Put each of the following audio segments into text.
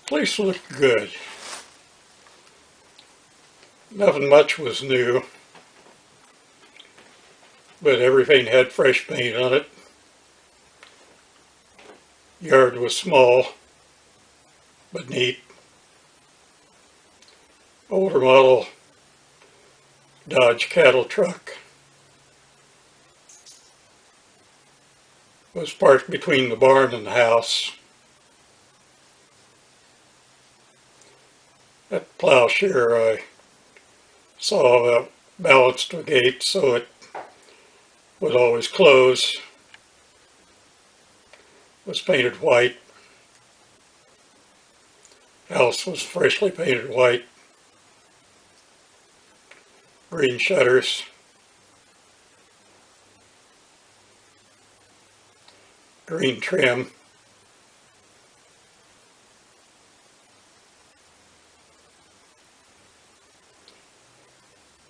Place looked good. Nothing much was new, but everything had fresh paint on it. Yard was small, but neat. Older model Dodge cattle truck was parked between the barn and the house. At Plowshare I saw balanced the gate so it would always close. It was painted white. House was freshly painted white. Green shutters. Green trim.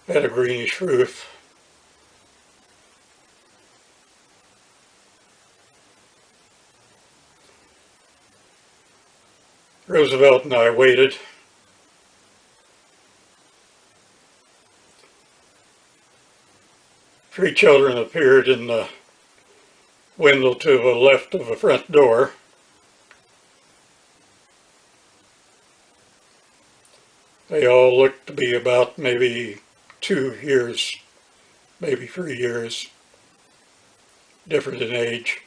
Had a greenish roof. Roosevelt and I waited. Three children appeared in the window to the left of the front door. They all looked to be about maybe 2 years, maybe 3 years, different in age.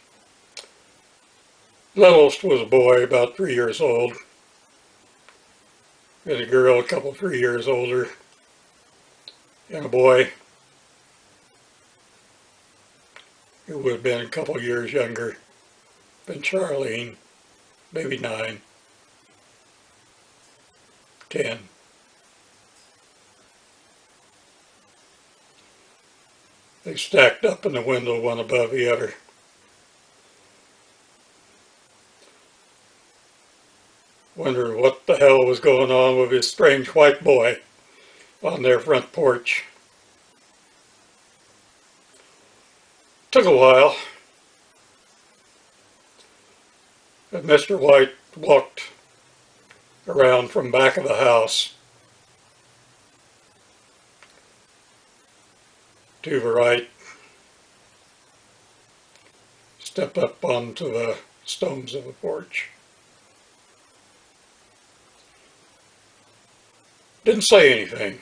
Littlest was a boy about 3 years old, and a girl a couple 3 years older, and a boy who would have been a couple years younger than Charlene, maybe 9, 10. They stacked up in the window one above the other. Wondering what the hell was going on with this strange white boy on their front porch. Took a while, and Mr. White walked around from back of the house to the right, stepped up onto the stones of the porch. Didn't say anything.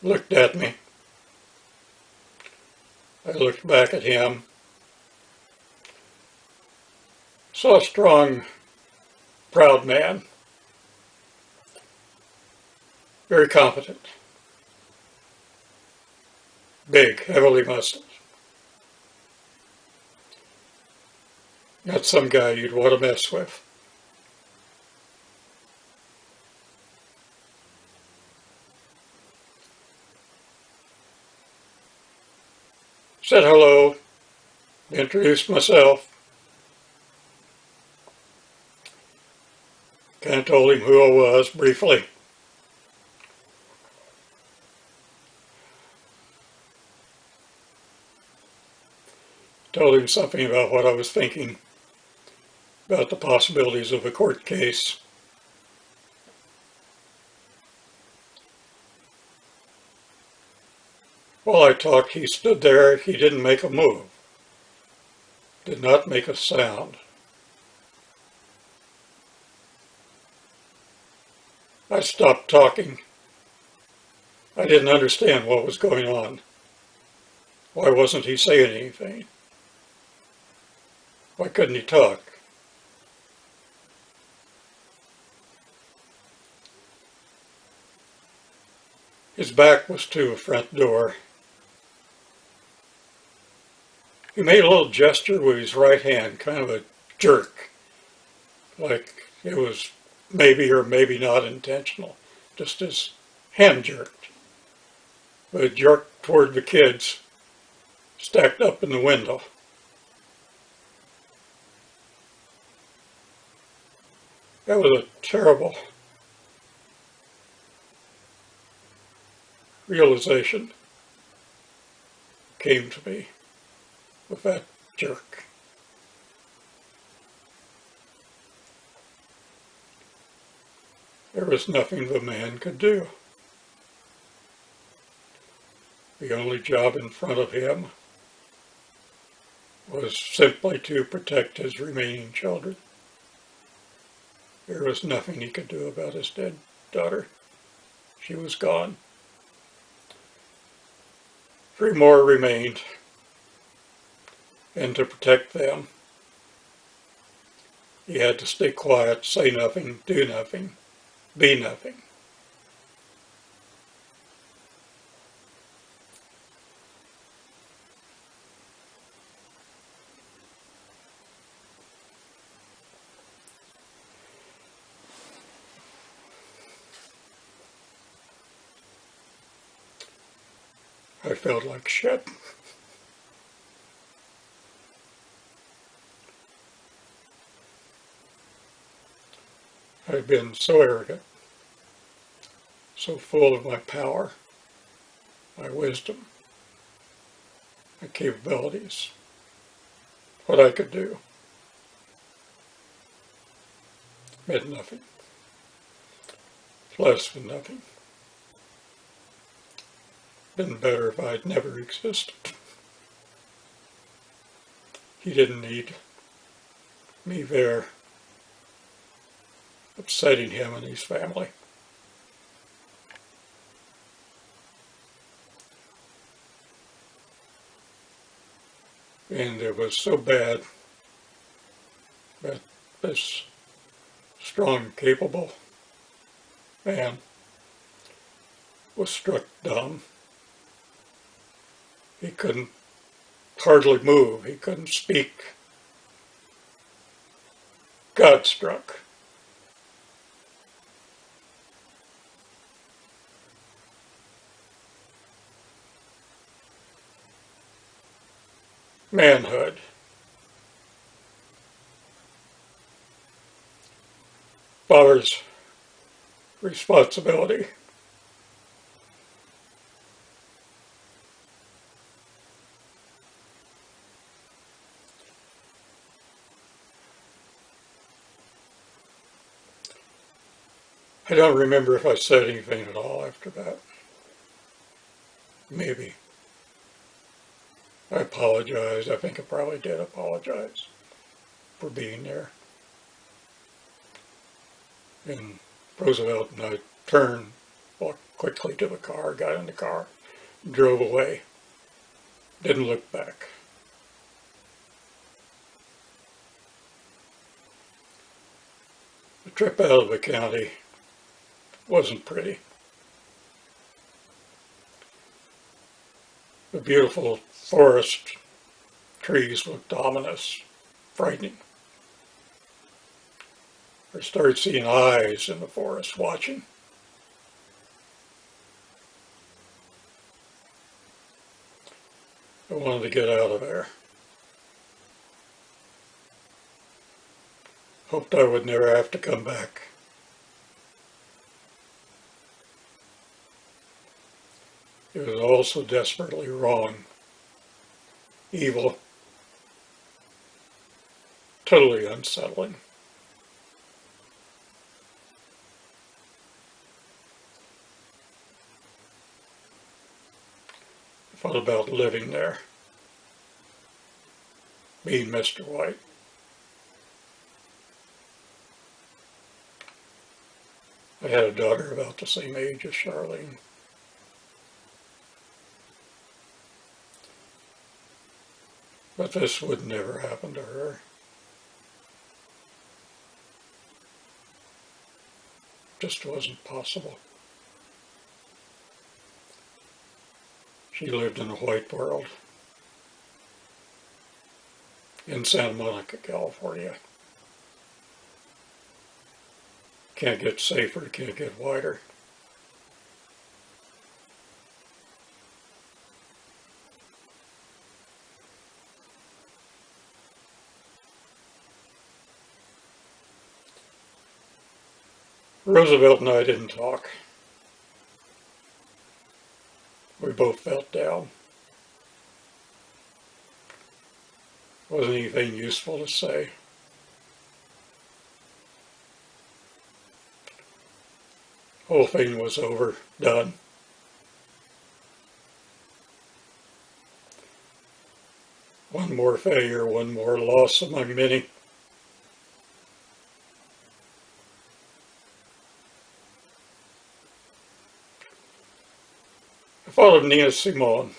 Looked at me. I looked back at him. Saw a strong, proud man. Very competent. Big, heavily muscled. Not some guy you'd want to mess with. Said hello, introduced myself, kind of told him who I was briefly. Told him something about what I was thinking about the possibilities of a court case. While I talked, he stood there. He didn't make a move. Did not make a sound. I stopped talking. I didn't understand what was going on. Why wasn't he saying anything? Why couldn't he talk? His back was to a front door. He made a little gesture with his right hand, kind of a jerk, like it was maybe or maybe not intentional, just his hand jerked. But it jerked toward the kids stacked up in the window. That was a terrible realization came to me with that jerk. There was nothing the man could do. The only job in front of him was simply to protect his remaining children. There was nothing he could do about his dead daughter. She was gone. 3 more remained, and to protect them, he had to stay quiet, say nothing, do nothing, be nothing. I felt like shit. I'd been so arrogant, so full of my power, my wisdom, my capabilities, what I could do, meant nothing, less than nothing. Been better if I'd never existed. He didn't need me there, upsetting him and his family. And it was so bad that this strong, capable man was struck dumb. He couldn't hardly move. He couldn't speak. God struck. Manhood. Father's responsibility. I don't remember if I said anything at all after that. Maybe. I apologized. I think I probably did apologize for being there. And Roosevelt and I turned, walked quickly to the car, got in the car, drove away. Didn't look back. The trip out of the county wasn't pretty. The beautiful forest trees looked ominous, frightening. I started seeing eyes in the forest watching. I wanted to get out of there. Hoped I would never have to come back. It was also desperately wrong, evil, totally unsettling. I thought about living there, being Mr. White. I had a daughter about the same age as Charlene. But this would never happen to her. Just wasn't possible. She lived in a white world in Santa Monica, California. Can't get safer, can't get whiter. Roosevelt and I didn't talk. We both felt down. Wasn't anything useful to say. whole thing was over, done. One more failure, one more loss among many. I thought of Nina Simone,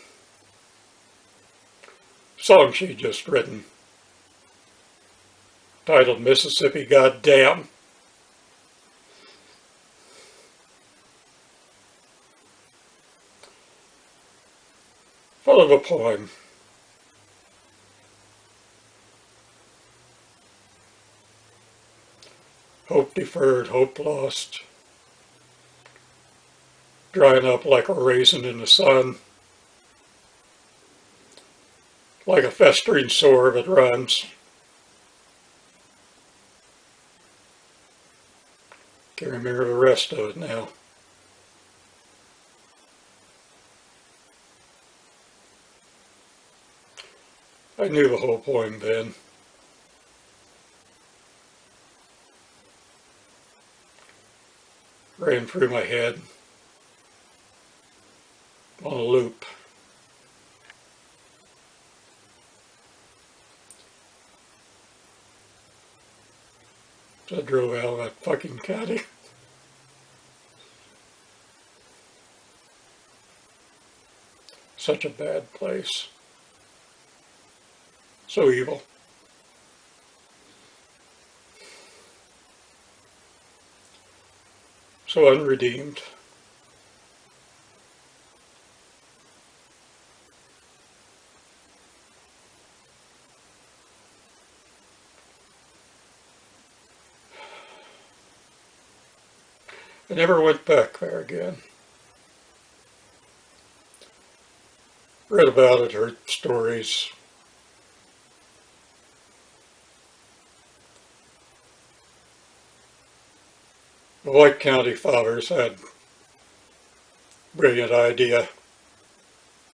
song she'd just written, titled Mississippi Goddamn. Full of a poem. Hope deferred, hope lost. Drying up like a raisin in the sun. Like a festering sore that runs. Can't remember the rest of it now. I knew the whole poem then. Ran through my head on a loop. So I drove out of that fucking caddy. Such a bad place. So evil. So unredeemed. I never went back there again. Read about it, heard stories. The White County fathers had a brilliant idea.